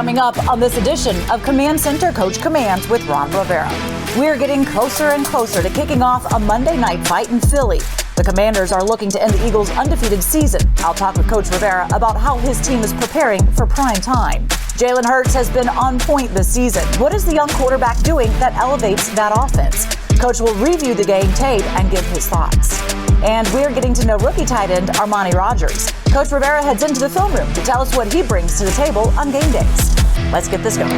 Coming up on this edition of Command Center Coach Commands with Ron Rivera. We're getting closer and closer to kicking off a Monday night fight in Philly. The Commanders are looking to end the Eagles' undefeated season. I'll talk with Coach Rivera about how his team is preparing for prime time. Jalen Hurts has been on point this season. What is the young quarterback doing that elevates that offense? Coach will review the game tape and give his thoughts. And we're getting to know rookie tight end Armani Rogers. Coach Rivera heads into the film room to tell us what he brings to the table on game days. Let's get this going.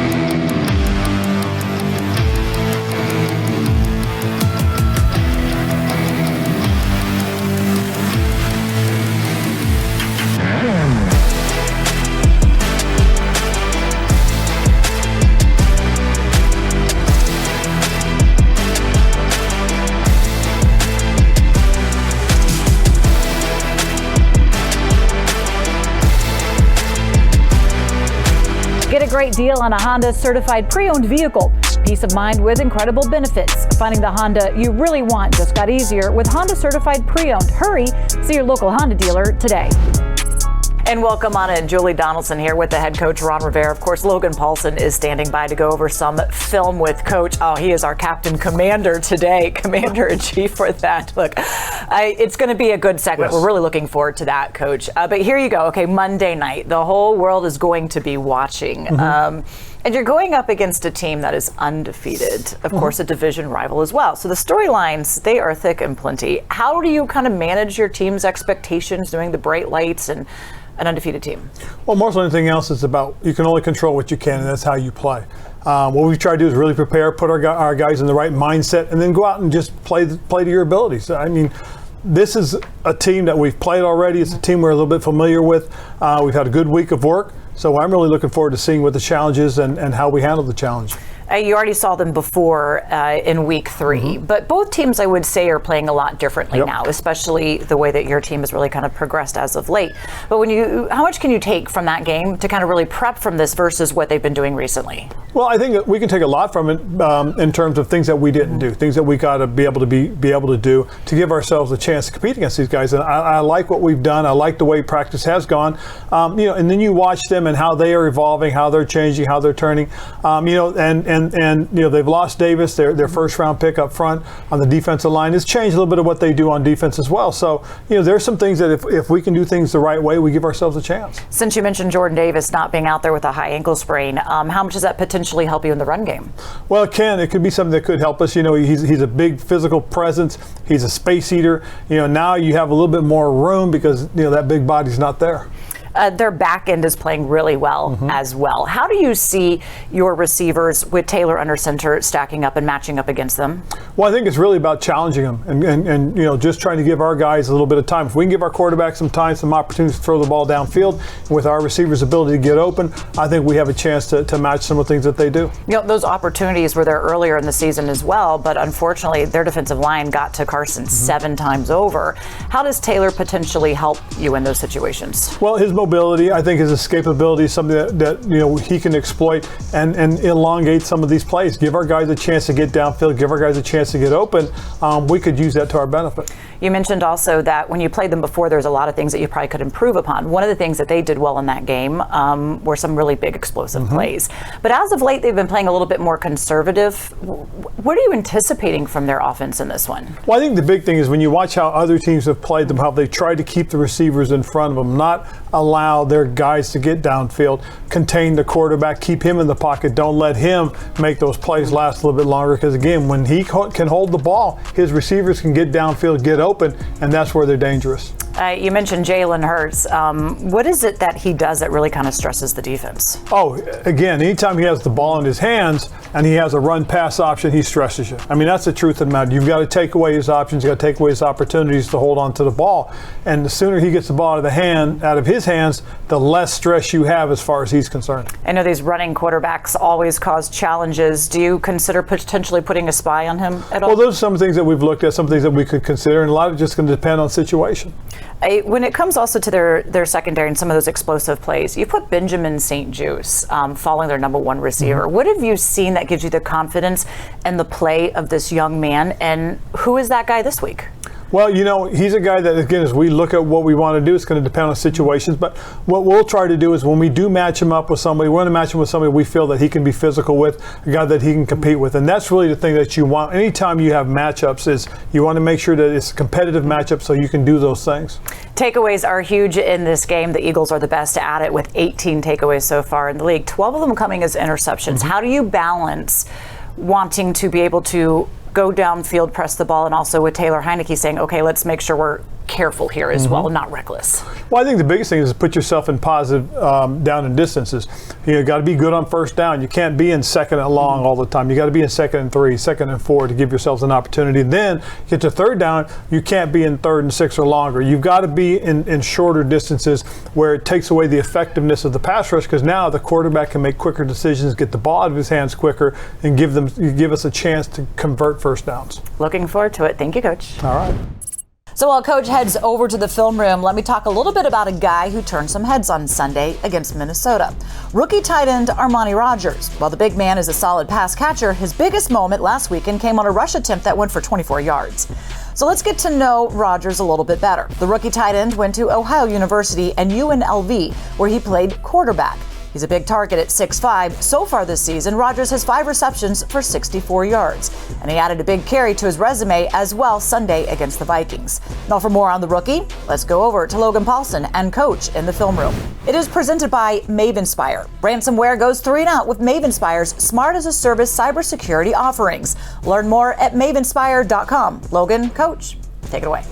Get a great deal on a Honda certified pre-owned vehicle. Peace of mind with incredible benefits. Finding the Honda you really want just got easier with Honda certified pre-owned. Hurry, see your local Honda dealer today. And welcome on in. Julie Donaldson here with the head coach Ron Rivera. Of course, Logan Paulsen is standing by to go over some film with Coach. Oh, he is our captain commander today, commander-in-chief for that. Look, it's going to be a good segment. Yes. We're really looking forward to that, Coach. But here you go. Okay, Monday night. The whole world is going to be watching. And you're going up against a team that is undefeated, of course, a division rival as well. So the storylines, they are thick and plenty. How do you kind of manage your team's expectations doing the bright lights and an undefeated team? Well, more than anything else, it's about you can only control what you can, and that's how you play. What we try to do is really prepare, put our guys in the right mindset, and then go out and just play to your abilities. I mean, this is a team that we've played already. It's a team we're a little bit familiar with. We've had a good week of work, so I'm really looking forward to seeing what the challenge is and how we handle the challenge. You already saw them before in week 3, but both teams, I would say, are playing a lot differently now, especially the way that your team has really kind of progressed as of late. But how much can you take from that game to kind of really prep from this versus what they've been doing recently? Well, I think that we can take a lot from it in terms of things that we didn't do, things that we got to be able to do to give ourselves a chance to compete against these guys. And I like what we've done. I like the way practice has gone. And then you watch them and how they are evolving, how they're changing, how they're turning. And they've lost Davis, their first round pick up front on the defensive line. It's changed a little bit of what they do on defense as well. So, there's some things that if we can do things the right way, we give ourselves a chance. Since you mentioned Jordan Davis not being out there with a high ankle sprain, how much does that potentially help you in the run game? Well, it could be something that could help us. He's a big physical presence. He's a space eater. Now you have a little bit more room because, that big body's not there. Their back end is playing really well as well. How do you see your receivers with Taylor under center stacking up and matching up against them? Well, I think it's really about challenging them and just trying to give our guys a little bit of time. If we can give our quarterback some time, some opportunities to throw the ball downfield, with our receivers' ability to get open, I think we have a chance to match some of the things that they do. Those opportunities were there earlier in the season as well, but unfortunately their defensive line got to Carson 7 times over. How does Taylor potentially help you in those situations? Well, his mobility, I think his escapability is something that he can exploit and elongate some of these plays. Give our guys a chance to get downfield, give our guys a chance to get open. We could use that to our benefit. You mentioned also that when you played them before, there's a lot of things that you probably could improve upon. One of the things that they did well in that game were some really big explosive plays. But as of late, they've been playing a little bit more conservative. What are you anticipating from their offense in this one? Well, I think the big thing is when you watch how other teams have played them, how they tried to keep the receivers in front of them, not allow their guys to get downfield, contain the quarterback, keep him in the pocket, don't let him make those plays last a little bit longer, because again, when he can hold the ball, his receivers can get downfield, get open, and that's where they're dangerous. You mentioned Jalen Hurts. What is it that he does that really kind of stresses the defense? Oh, again, anytime he has the ball in his hands and he has a run-pass option, he stresses you. I mean, that's the truth of the matter. You've got to take away his options. You've got to take away his opportunities to hold on to the ball. And the sooner he gets the ball out of his hands, the less stress you have as far as he's concerned. I know these running quarterbacks always cause challenges. Do you consider potentially putting a spy on him at all? Well, those are some things that we've looked at, some things that we could consider, and a lot of it's just going to depend on situation. When it comes also to their secondary and some of those explosive plays, you put Benjamin St-Juste following their number one receiver. What have you seen that gives you the confidence in the play of this young man, and who is that guy this week? Well, you know, he's a guy that, again, as we look at what we want to do, it's going to depend on situations. But what we'll try to do is when we do match him up with somebody, we want to match him with somebody we feel that he can be physical with, a guy that he can compete with. And that's really the thing that you want. Anytime you have matchups is you want to make sure that it's a competitive matchup so you can do those things. Takeaways are huge in this game. The Eagles are the best at it with 18 takeaways so far in the league, 12 of them coming as interceptions. How do you balance wanting to be able to go downfield, press the ball, and also with Taylor Heineke saying, okay, let's make sure we're careful here as well, not reckless? Well, I think the biggest thing is to put yourself in positive down and distances. You got to be good on first down. You can't be in second and long all the time. You got to be in 2nd and 3, 2nd and 4 to give yourselves an opportunity. Then get to 3rd down, you can't be in 3rd and 6 or longer. You've got to be in shorter distances where it takes away the effectiveness of the pass rush, because now the quarterback can make quicker decisions, get the ball out of his hands quicker, and give us a chance to convert first downs. Looking forward to it. Thank you, Coach. All right. So while Coach heads over to the film room, let me talk a little bit about a guy who turned some heads on Sunday against Minnesota. Rookie tight end Armani Rogers. While the big man is a solid pass catcher, his biggest moment last weekend came on a rush attempt that went for 24 yards. So let's get to know Rogers a little bit better. The rookie tight end went to Ohio University and UNLV, where he played quarterback. He's a big target at 6'5". So far this season, Rogers has 5 receptions for 64 yards. And he added a big carry to his resume as well Sunday against the Vikings. Now for more on the rookie, let's go over to Logan Paulsen and Coach in the film room. It is presented by Mavenspire. Ransomware goes 3 and out with Mavenspire's Smart as a Service cybersecurity offerings. Learn more at mavenspire.com. Logan, Coach, take it away.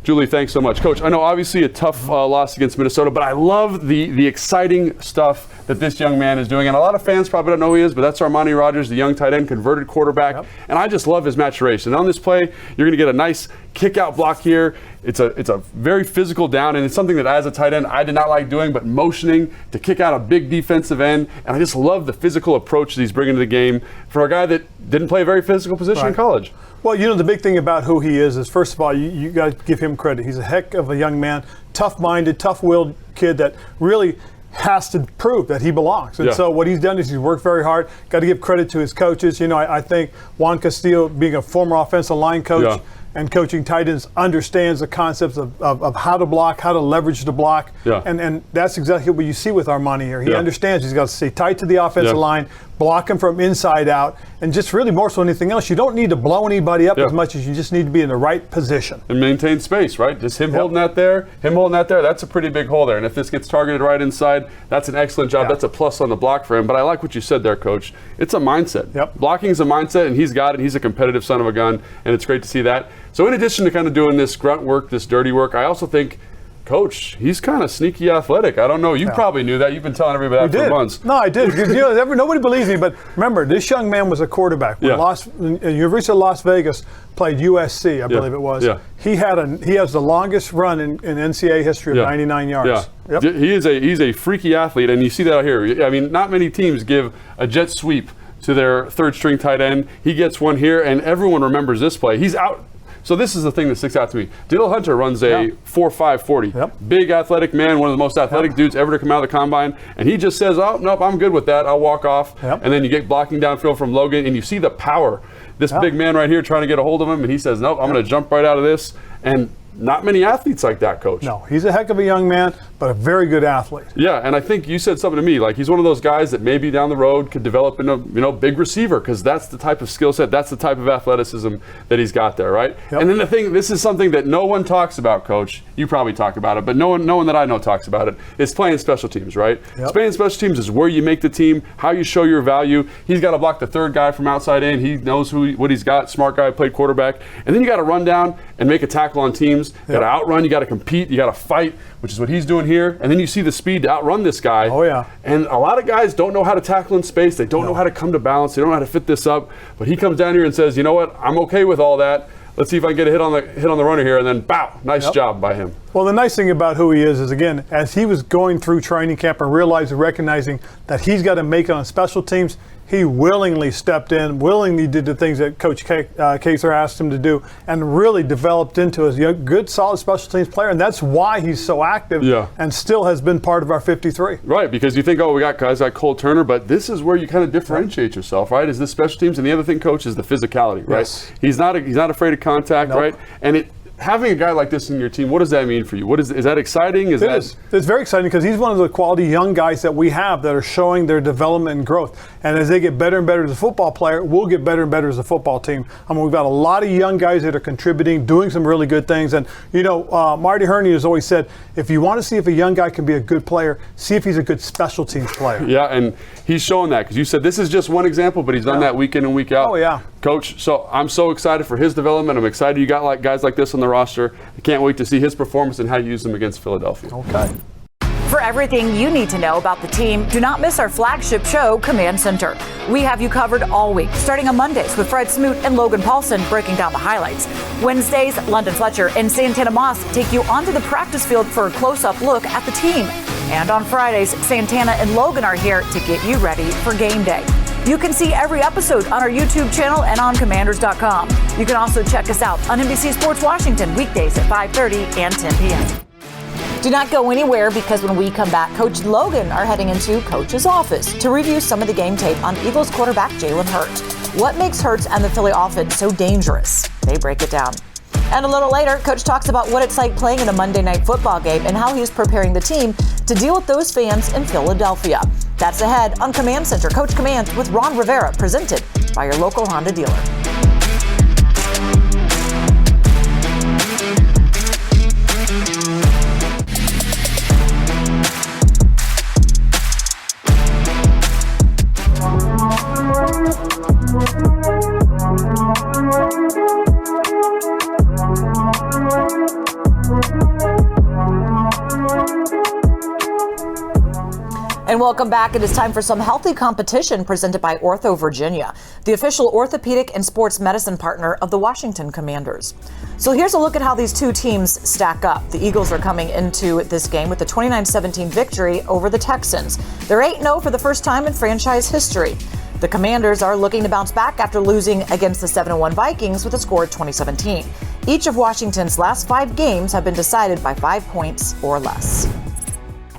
Julie, thanks so much. Coach, I know obviously a tough loss against Minnesota, but I love the exciting stuff that this young man is doing. And a lot of fans probably don't know who he is, but that's Armani Rogers, the young tight end, converted quarterback. Yep. And I just love his maturation. And on this play, you're going to get a nice kick-out block here. It's a very physical down, and it's something that as a tight end I did not like doing, but motioning to kick out a big defensive end. And I just love the physical approach that he's bringing to the game for a guy that didn't play a very physical position in college. Well, you know, the big thing about who he is, first of all, you got to give him credit. He's a heck of a young man, tough-minded, tough-willed kid that really has to prove that he belongs. And so what he's done is he's worked very hard. Got to give credit to his coaches. You know, I think Juan Castillo, being a former offensive line coach and coaching tight ends, understands the concepts of how to block, how to leverage the block. And that's exactly what you see with Armani here. He understands he's got to stay tight to the offensive line, block him from inside out, and just really more so than anything else, you don't need to blow anybody up as much as you just need to be in the right position. And maintain space, right? Just him holding that there, that's a pretty big hole there. And if this gets targeted right inside, that's an excellent job. That's a plus on the block for him. But I like what you said there, Coach. It's a mindset. Blocking is a mindset, and he's got it. He's a competitive son of a gun, and it's great to see that. So in addition to kind of doing this grunt work, this dirty work, I also think Coach, he's kind of sneaky athletic. I don't know. You probably knew that. You've been telling everybody that for months. No, I did. Because, you know, nobody believes me. But remember, this young man was a quarterback. When University of Las Vegas played USC, I believe it was. He has the longest run in NCAA history of 99 yards. He's a freaky athlete, and you see that out here. I mean, not many teams give a jet sweep to their third string tight end. He gets one here, and everyone remembers this play. He's out. So this is the thing that sticks out to me. Diddle Hunter runs a 4.5 40. Big athletic man, one of the most athletic dudes ever to come out of the combine. And he just says, oh, nope, I'm good with that. I'll walk off. And then you get blocking downfield from Logan, and you see the power. This big man right here trying to get a hold of him, and he says, nope, I'm going to jump right out of this. And not many athletes like that, Coach. No, he's a heck of a young man, but a very good athlete. Yeah, and I think you said something to me, like he's one of those guys that maybe down the road could develop into, big receiver, because that's the type of skill set, that's the type of athleticism that he's got there, right? And then this is something that no one talks about, Coach. You probably talk about it, but no one that I know talks about it. It's playing special teams, right? Playing special teams is where you make the team, how you show your value. He's got to block the third guy from outside in. He knows what he's got. Smart guy, played quarterback. And then you got to run down and make a tackle on teams. You got to outrun. You got to compete. You got to fight, which is what he's doing here. And then you see the speed to outrun this guy. And a lot of guys don't know how to tackle in space. They don't know how to come to balance. They don't know how to fit this up. But he comes down here and says, you know what? I'm okay with all that. Let's see if I can get a hit on the runner here. And then, bow, nice job by him. Well, the nice thing about who he is, again, as he was going through training camp and recognizing that he's got to make it on special teams, he willingly stepped in, willingly did the things that Coach Kaser asked him to do, and really developed into a good, solid special teams player. And that's why he's so active and still has been part of our 53. Right, because you think, oh, we got guys like Cole Turner, but this is where you kind of differentiate yourself, right? Is this special teams? And the other thing, Coach, is the physicality, right? Yes. He's not afraid of contact, right? And having a guy like this in your team, what does that mean for you? Is that exciting? It is. It's very exciting because he's one of the quality young guys that we have that are showing their development and growth. And as they get better and better as a football player, we'll get better and better as a football team. I mean, we've got a lot of young guys that are contributing, doing some really good things. And, Marty Herney has always said, if you want to see if a young guy can be a good player, see if he's a good special teams player. Yeah, and he's showing that because you said this is just one example, but he's done that week in and week out. Oh, yeah. Coach, so I'm so excited for his development. I'm excited you got guys like this on the roster. I can't wait to see his performance and how you use them against Philadelphia. Okay. For everything you need to know about the team, do not miss our flagship show, Command Center. We have you covered all week, starting on Mondays with Fred Smoot and Logan Paulsen breaking down the highlights. Wednesdays, London Fletcher and Santana Moss take you onto the practice field for a close-up look at the team. And on Fridays, Santana and Logan are here to get you ready for game day. You can see every episode on our YouTube channel and on commanders.com. You can also check us out on NBC Sports Washington weekdays at 5:30 and 10 p.m. Do not go anywhere because when we come back, Coach and Logan are heading into Coach's office to review some of the game tape on Eagles quarterback Jalen Hurts. What makes Hurts and the Philly offense so dangerous? They break it down. And a little later, Coach talks about what it's like playing in a Monday night football game and how he's preparing the team to deal with those fans in Philadelphia. That's ahead on Command Center. Coach Commands with Ron Rivera, presented by your local Honda dealer. And welcome back. It is time for some healthy competition presented by Ortho Virginia, the official orthopedic and sports medicine partner of the Washington Commanders. So here's a look at how these two teams stack up. The Eagles are coming into this game with a 29-17 victory over the Texans. They're 8-0 for the first time in franchise history. The Commanders are looking to bounce back after losing against the 7-1 Vikings with a score of 2017. Each of Washington's last 5 games have been decided by 5 points or less.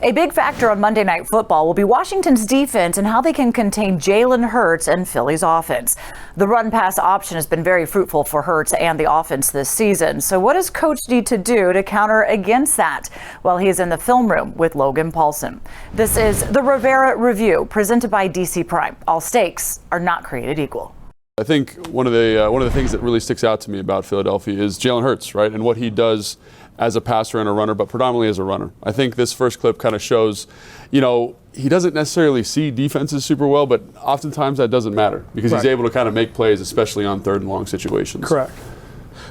A big factor on Monday Night Football will be Washington's defense and how they can contain Jalen Hurts and Philly's offense. The run-pass option has been very fruitful for Hurts and the offense this season. So what does Coach need to do to counter against that? Well, he is in the film room with Logan Paulsen. This is the Rivera Review, presented by DC Prime. All stakes are not created equal. I think one of the things that really sticks out to me about Philadelphia is Jalen Hurts, right, and what he does as a passer and a runner, but predominantly as a runner. I think this first clip kind of shows, he doesn't necessarily see defenses super well, but oftentimes that doesn't matter because he's able to kind of make plays, especially on third and long situations. Correct.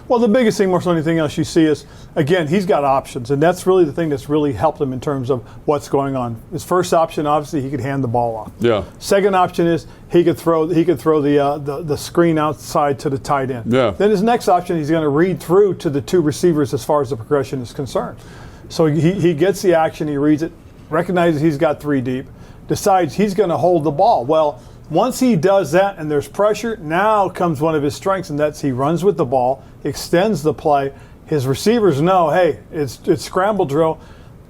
Well, the biggest thing more than anything else you see is, again, he's got options, and that's really the thing that's really helped him in terms of what's going on. His first option, obviously, he could hand the ball off. Yeah. Second option is he could throw the screen outside to the tight end. Yeah. Then his next option, he's going to read through to the 2 receivers as far as the progression is concerned. So he gets the action, he reads it, recognizes he's got 3 deep, decides he's going to hold the ball. Well, once he does that and there's pressure, now comes one of his strengths, and that's he runs with the ball, extends the play. His receivers know, hey, it's scramble drill.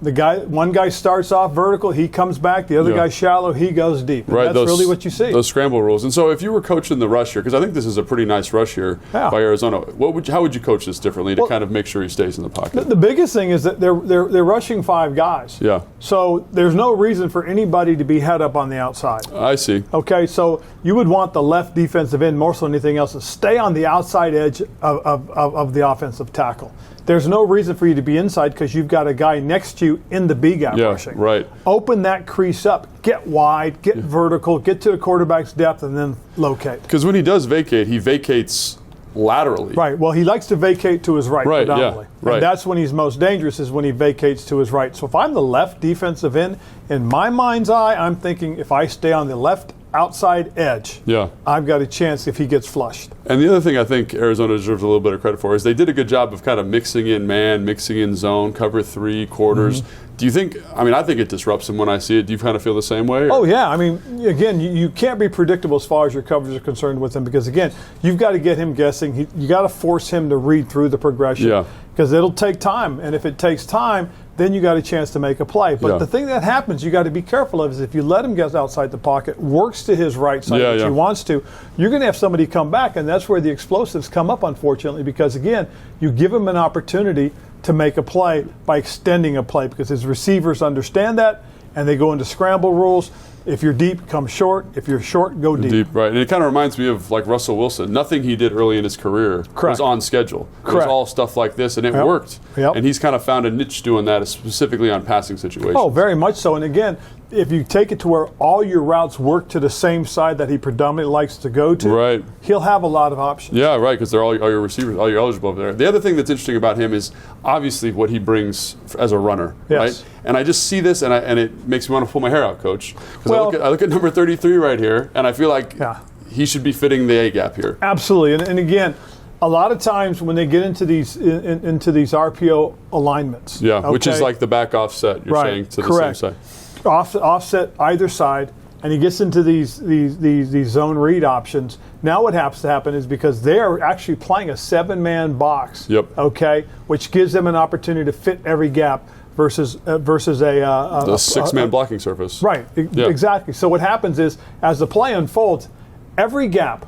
One guy starts off vertical, he comes back. The other guy shallow, he goes deep. Right, that's really what you see. Those scramble rules. And so, if you were coaching the rush here, because I think this is a pretty nice rush here by Arizona, how would you coach this differently to kind of make sure he stays in the pocket? The biggest thing is that they're rushing 5 guys. Yeah. So there's no reason for anybody to be head up on the outside. I see. Okay, so you would want the left defensive end more so than anything else to stay on the outside edge of the offensive tackle. There's no reason for you to be inside because you've got a guy next to you in the B gap rushing. Right. Open that crease up, get wide, get vertical, get to the quarterback's depth, and then locate. Because when he does vacate, he vacates laterally. Right. Well, he likes to vacate to his right predominantly. Yeah, right. And that's when he's most dangerous, is when he vacates to his right. So if I'm the left defensive end, in my mind's eye, I'm thinking if I stay on the left outside edge, I've got a chance if he gets flushed. And the other thing I think Arizona deserves a little bit of credit for is they did a good job of kind of mixing in man, mixing in zone, cover 3 quarters. Do you think, I think it disrupts him when I see it. Do you kind of feel the same way? Oh, yeah. I mean, again, you can't be predictable as far as your covers are concerned with him because, again, you've got to get him guessing. You got to force him to read through the progression because it'll take time. And if it takes time, then you got a chance to make a play. But the thing that happens, you got to be careful of is if you let him get outside the pocket, works to his right side, which he wants to, you're going to have somebody come back, and that's where the explosives come up, unfortunately, because, again, you give him an opportunity to make a play by extending a play because his receivers understand that, and they go into scramble rules. If you're deep, come short. If you're short, go deep. Right. And it kind of reminds me of like Russell Wilson. Nothing he did early in his career was on schedule. It was all stuff like this, and it worked. And he's kind of found a niche doing that, specifically on passing situations. Oh, very much so. And again, if you take it to where all your routes work to the same side that he predominantly likes to go to, he'll have a lot of options. Yeah, right, because they're all your receivers, all your eligible over there. The other thing that's interesting about him is obviously what he brings as a runner, right? And I just see this, and it makes me want to pull my hair out, Coach. Because I look at number 33 right here, and I feel like he should be fitting the A gap here. Absolutely, and again, a lot of times when they get into these into these RPO alignments, which is like the back offset. You're saying to the same side. Offset either side, and he gets into these zone read options. Now what has to happen is because they are actually playing a 7-man box, which gives them an opportunity to fit every gap versus a 6-man blocking surface. Right, exactly. So what happens is as the play unfolds, every gap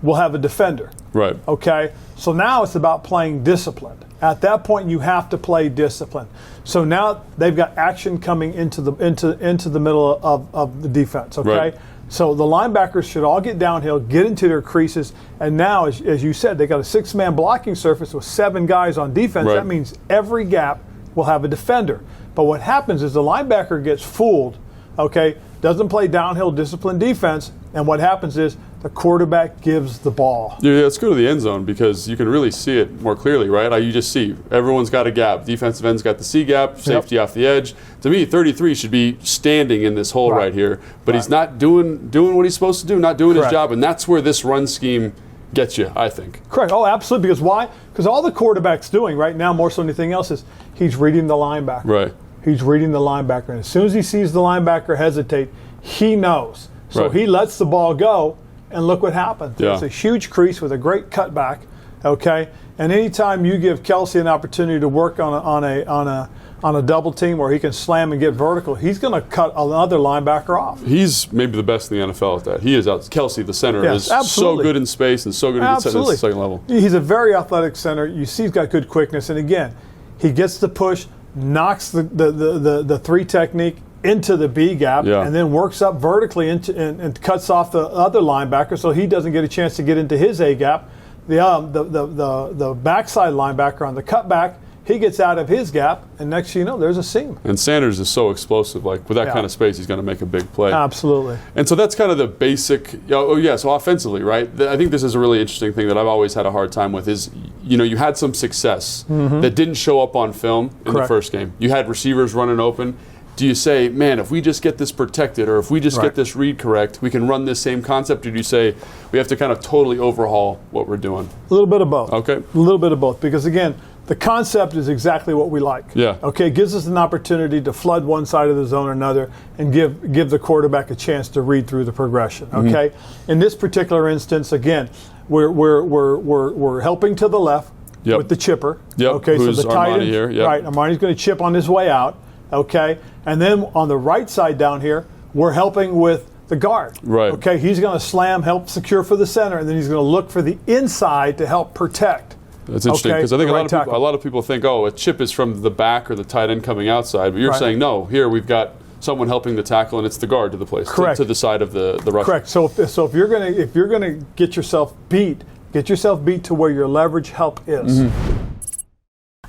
will have a defender. Right. Okay. So now it's about playing disciplined. At that point, you have to play disciplined. So now they've got action coming into the middle of the defense. Okay. Right. So the linebackers should all get downhill, get into their creases, and now, as you said, they got a 6-man blocking surface with 7 guys on defense. That means every gap will have a defender. But what happens is the linebacker gets fooled. Okay. Doesn't play downhill disciplined defense, and what happens is the quarterback gives the ball. Yeah, let's go to the end zone because you can really see it more clearly, right? You just see everyone's got a gap. Defensive end's got the C gap, safety off the edge. To me, 33 should be standing in this hole right here, but he's not doing what he's supposed to do, not doing his job, and that's where this run scheme gets you, I think. Correct. Oh, absolutely. Because why? Because all the quarterback's doing right now, more so than anything else, is he's reading the linebacker. Right. He's reading the linebacker, and as soon as he sees the linebacker hesitate, he knows. So he lets the ball go. And look what happens. It's a huge crease with a great cutback, okay? And anytime you give Kelsey an opportunity to work on a double team where he can slam and get vertical, he's going to cut another linebacker off. He's maybe the best in the NFL at that. He is out. Kelsey, the center, is so good in space and so good at the second level. He's a very athletic center. You see he's got good quickness. And again, he gets the push, knocks the 3 technique into the B gap, and then works up vertically and cuts off the other linebacker, so he doesn't get a chance to get into his A gap. The backside linebacker on the cutback, he gets out of his gap, and next thing you know, there's a seam. And Sanders is so explosive. Like with that kind of space, he's going to make a big play. Absolutely. And so that's kind of the basic. So offensively, right? I think this is a really interesting thing that I've always had a hard time with. Is you had some success that didn't show up on film in the first game. You had receivers running open. Do you say, man, if we just get this protected or if we just get this read correct, we can run this same concept? Or do you say we have to kind of totally overhaul what we're doing? A little bit of both. Okay. A little bit of both. Because, again, the concept is exactly what we like. Yeah. Okay, it gives us an opportunity to flood one side of the zone or another and give the quarterback a chance to read through the progression. Okay. In this particular instance, again, we're helping to the left with the chipper. Okay, who's so the tight end here. Right, Armani's going to chip on his way out. Okay, and then on the right side down here, we're helping with the guard. Right. Okay, he's going to slam, help secure for the center, and then he's going to look for the inside to help protect. That's interesting because I think a lot of people think, a chip is from the back or the tight end coming outside, but you're saying no. Here we've got someone helping the tackle, and it's the guard to the place, to the side of the rusher. Correct. So if you're going to get yourself beat to where your leverage help is.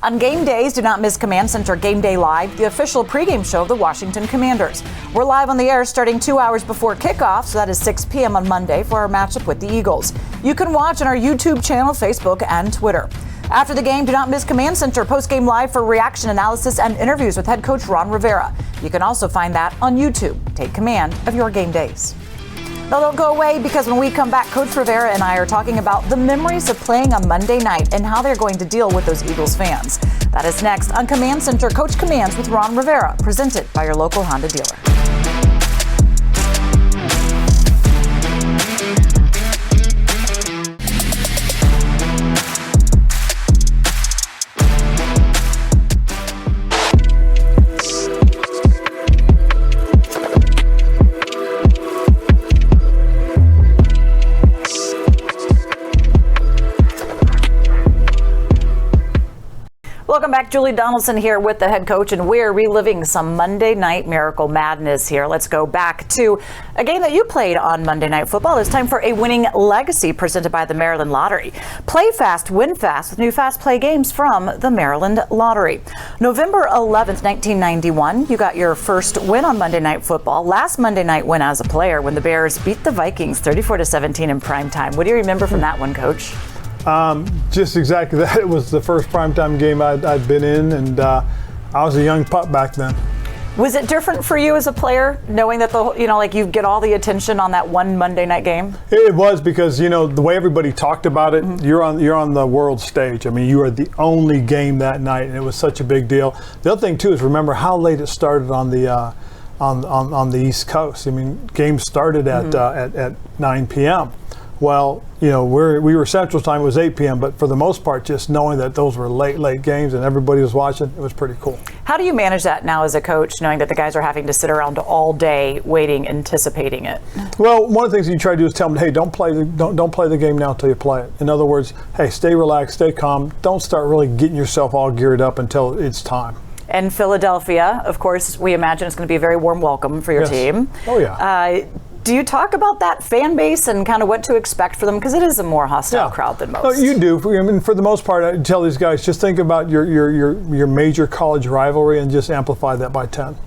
On game days, do not miss Command Center Game Day Live, the official pregame show of the Washington Commanders. We're live on the air starting 2 hours before kickoff, so that is 6 p.m. on Monday for our matchup with the Eagles. You can watch on our YouTube channel, Facebook, and Twitter. After the game, do not miss Command Center Postgame Live for reaction analysis and interviews with Head Coach Ron Rivera. You can also find that on YouTube. Take command of your game days. Now don't go away, because when we come back, Coach Rivera and I are talking about the memories of playing on Monday night and how they're going to deal with those Eagles fans. That is next on Command Center, Coach Commands with Ron Rivera, presented by your local Honda dealer. Welcome back. Julie Donaldson here with the head coach, and we're reliving some Monday Night Miracle madness here. Let's go back to a game that you played on Monday Night Football. It's time for a winning legacy presented by the Maryland Lottery. Play fast, win fast with new fast play games from the Maryland Lottery. November 11th, 1991, you got your first win on Monday Night Football. Last Monday night win as a player when the Bears beat the Vikings 34-17 in prime time. What do you remember from that one, Coach? Just exactly that. It was the first primetime game I'd been in, and I was a young pup back then. Was it different for you as a player, knowing that you get all the attention on that one Monday night game? It was, because the way everybody talked about it, you're on the world stage. I mean, you are the only game that night, and it was such a big deal. The other thing too is remember how late it started on the on the East Coast. I mean, games started at 9 p.m. Well, we were Central Time, it was 8 p.m., but for the most part, just knowing that those were late games and everybody was watching, it was pretty cool. How do you manage that now as a coach, knowing that the guys are having to sit around all day waiting, anticipating it? Well, one of the things you try to do is tell them, hey, don't play the game now until you play it. In other words, hey, stay relaxed, stay calm. Don't start really getting yourself all geared up until it's time. And Philadelphia, of course, we imagine it's going to be a very warm welcome for your team. Oh, yeah. Do you talk about that fan base and kind of what to expect for them? Because it is a more hostile crowd than most. No, you do. I mean, for the most part, I tell these guys, just think about your major college rivalry and just amplify that by 10.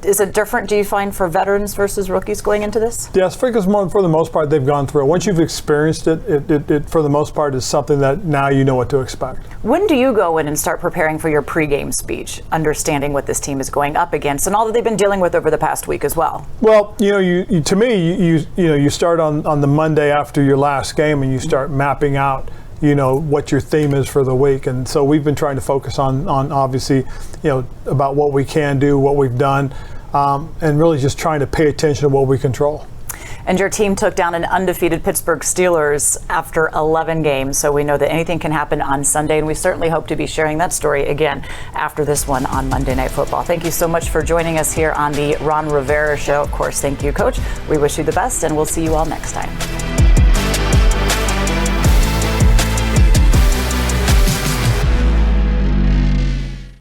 Is it different, do you find, for veterans versus rookies going into this? Yes, because for the most part, they've gone through it. Once you've experienced it, it for the most part is something that now you know what to expect. When do you go in and start preparing for your pregame speech, understanding what this team is going up against and all that they've been dealing with over the past week as well? Well, to me, you start on the Monday after your last game, and you start mapping out what your theme is for the week. And so we've been trying to focus on obviously, about what we can do, what we've done, and really just trying to pay attention to what we control. And your team took down an undefeated Pittsburgh Steelers after 11 games, so we know that anything can happen on Sunday, and we certainly hope to be sharing that story again after this one on Monday Night Football. Thank you so much for joining us here on the Ron Rivera Show. Of course, thank you, Coach. We wish you the best, and we'll see you all next time.